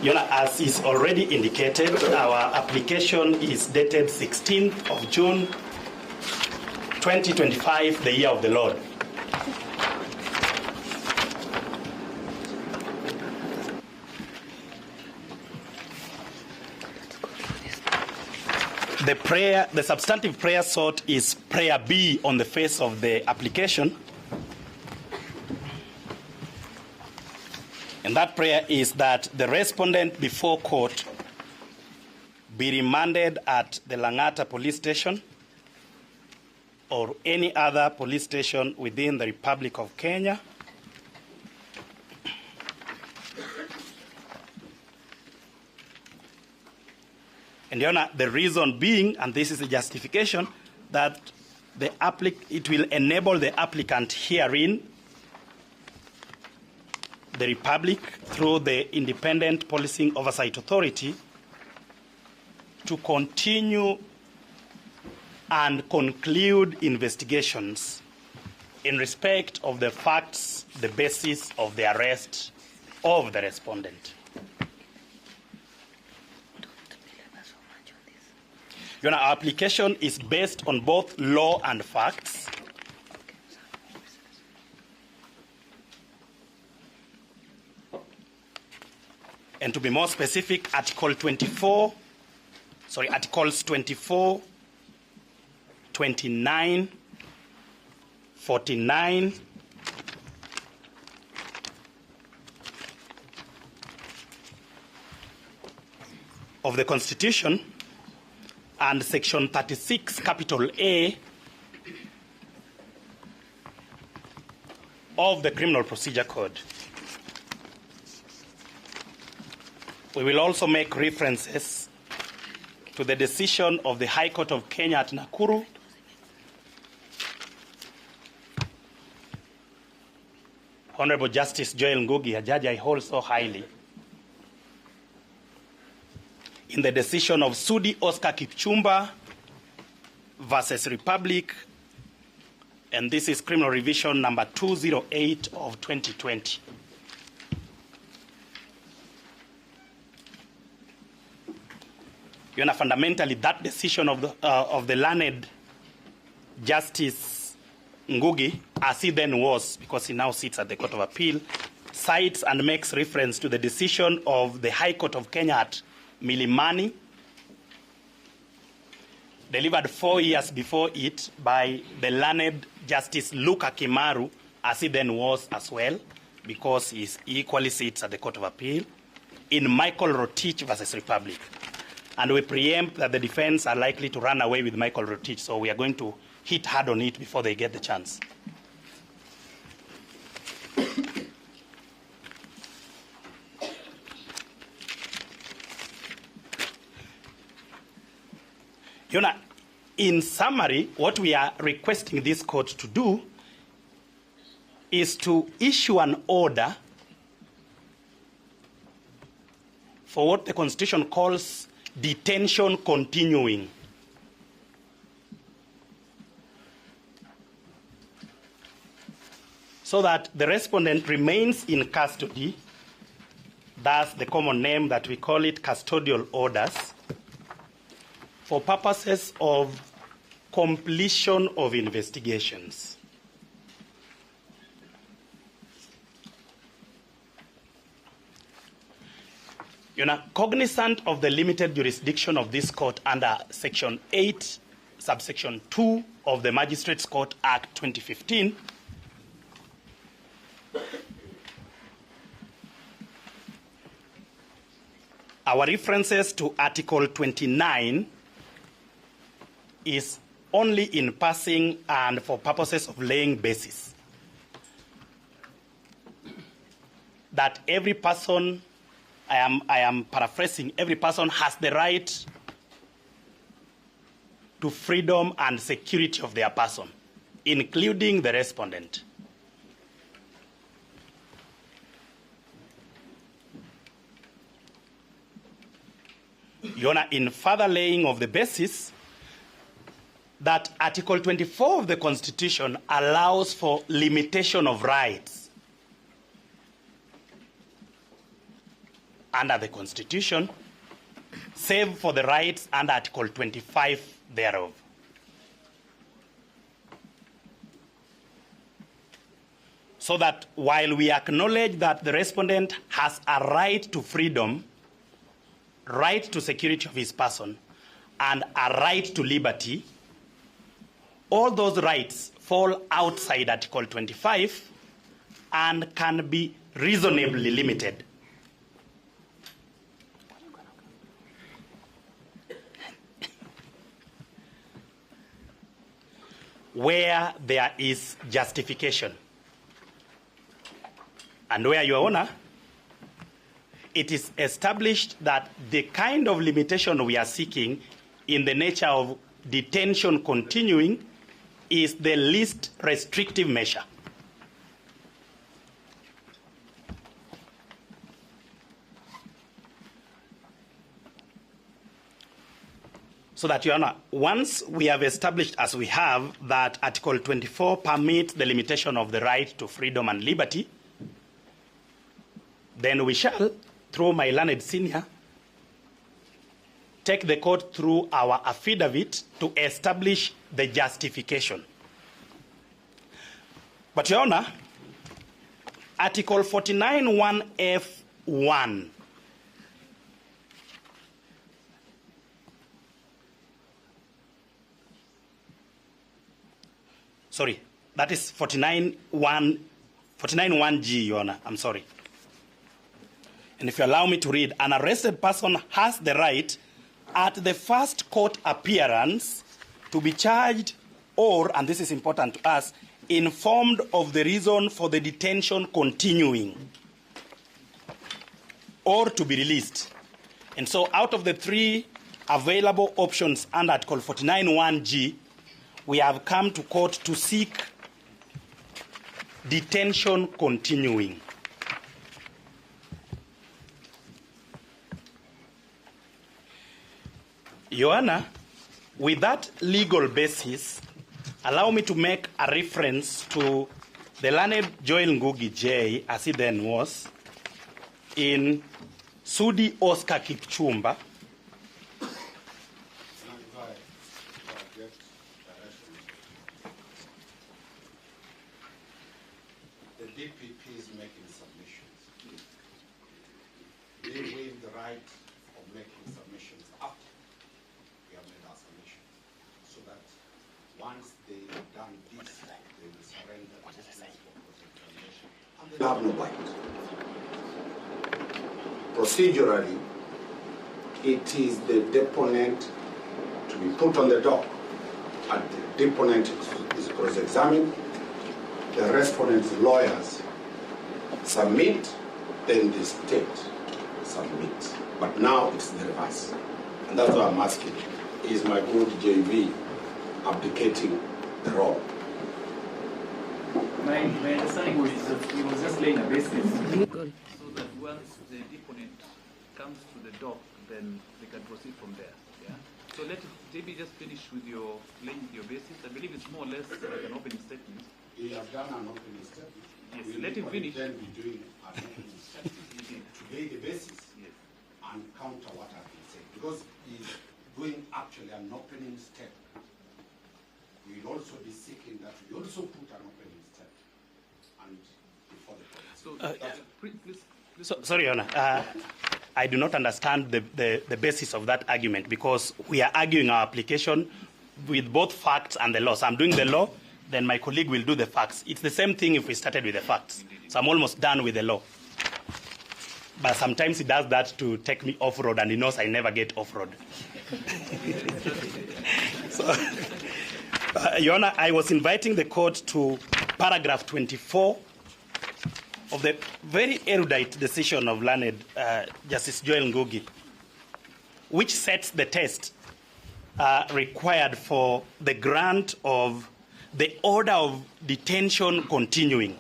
As is already indicated, our application is dated 16th of June, 2025, the year of the Lord. The substantive prayer sought is prayer B on the face of the application. And that prayer is that the respondent before court be remanded at the Lang'ata Police Station or any other police station within the Republic of Kenya and the reason being, and this is the justification, that it will enable the applicant herein, the Republic, through the Independent Policing Oversight Authority, to continue and conclude investigations in respect of the facts, the basis of the arrest of the respondent. Our application is based on both law and facts. And to be more specific, Articles 24, 29, 49, of the Constitution and Section 36, capital A, of the Criminal Procedure Code. We will also make references to the decision of the High Court of Kenya at Nakuru, Honorable Justice Joel Ngugi, a judge I hold so highly, in the decision of Sudi Oscar Kipchumba versus Republic, and this is Criminal Revision number 208 of 2020. Fundamentally, that decision of the learned Justice Ngugi, as he then was, because he now sits at the Court of Appeal, cites and makes reference to the decision of the High Court of Kenya at Milimani, delivered 4 years before it by the learned Justice Luka Kimaru, as he then was as well, because he equally sits at the Court of Appeal, in Michael Rotich versus Republic. And we preempt that the defense are likely to run away with Michael Rotich, so we are going to hit hard on it before they get the chance. In summary, what we are requesting this court to do is to issue an order for what the Constitution calls detention continuing. So that the respondent remains in custody, that's the common name that we call it, custodial orders, for purposes of completion of investigations. Cognizant of the limited jurisdiction of this court under Section 8, subsection 2 of the Magistrates Court Act 2015, our references to Article 29 is only in passing and for purposes of laying basis. That every person, I am paraphrasing, every person has the right to freedom and security of their person, including the respondent. In further laying of the basis, that Article 24 of the Constitution allows for limitation of rights. under the Constitution, save for the rights under Article 25 thereof. So that while we acknowledge that the respondent has a right to freedom, right to security of his person, and a right to liberty, all those rights fall outside Article 25 and can be reasonably limited. Where there is justification. And where, Your Honor, it is established that the kind of limitation we are seeking in the nature of detention continuing is the least restrictive measure. So that, Your Honor, once we have established, as we have, that Article 24 permits the limitation of the right to freedom and liberty, then we shall, through my learned senior, take the court through our affidavit to establish the justification. But, Your Honor, Article 49(1)(f)(1) sorry, that is 49(1)(g), Your Honor, I'm sorry. And if you allow me to read, an arrested person has the right at the first court appearance to be charged or, and this is important to us, informed of the reason for the detention continuing or to be released. And so out of the three available options under Article 49(1)(g), we have come to court to seek detention continuing. Your Honor, with that legal basis, allow me to make a reference to the learned Joel Ngugi J, as he then was, in Sudi Oscar Kipchumba. The DPP is making submissions. They waive the right of making submissions after we have made our submissions, so that once they've done this, they will surrender the business for cross-examination, and they have no right. Procedurally, it is the deponent to be put on the dock, and the deponent is cross-examined. The respondent's lawyers submit, then the state submits. But now it's the reverse. And that's why I'm asking, is my good JV abdicating the role? My understanding was that he was just laying a basis so that once the deponent comes to the dock, then they can proceed from there. Yeah. So let JB just finish with your laying your basis. I believe it's more or less like an opening statement. He has done an opening statement. Yes, let him finish. Then be doing an opening statement to lay the basis, yes, and counter what I've been saying. Because he's doing actually an opening step. We will also be seeking that we also put an opening step and before the court. So, please. Sorry, Your Honor. I do not understand the basis of that argument, because we are arguing our application with both facts and the law. So I'm doing the law, then my colleague will do the facts. It's the same thing if we started with the facts. So I'm almost done with the law. But sometimes he does that to take me off-road, and he knows I never get off-road. So, Your Honor, I was inviting the court to paragraph 24 of the very erudite decision of learned Justice Joel Ngugi, which sets the test required for the grant of the order of detention continuing.